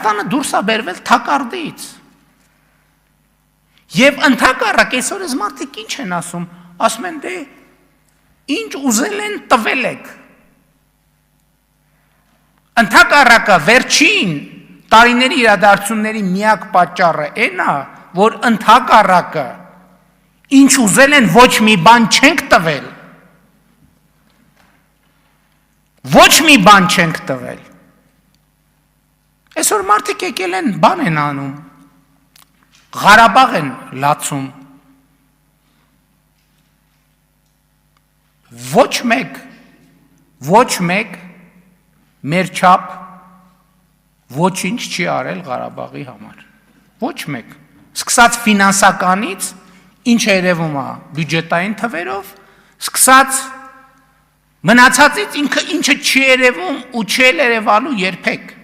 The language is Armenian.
Հայաստանը դուրս է բերվել թակարդից։ Եվ ընդհակառակ այսօր այս մարդիկ ինչ են ասում, ասում են դե ինչ ուզել են տվել եք։ Ընդհակառակը վերջին տարիների իրադարձությունների միակ պատճառը այն է, որ ընդհակառակը ինչ ուզել են ոչ մի բան չենք տվել։ Ոչ մի բան չենք տվել։ Այսօր մարդիկ եկել են բան են անում, Ղարաբաղ են լացում, ոչ մեկ մեր չափ ոչինչ չի արել Ղարաբաղի համար, ոչ մեկ, սկսած ֆինանսականից, ինչ երևում է բյուջետային թվերով, սկսած մնացածից ինքը ինչը չի երևում ու չի երևալու երբեք։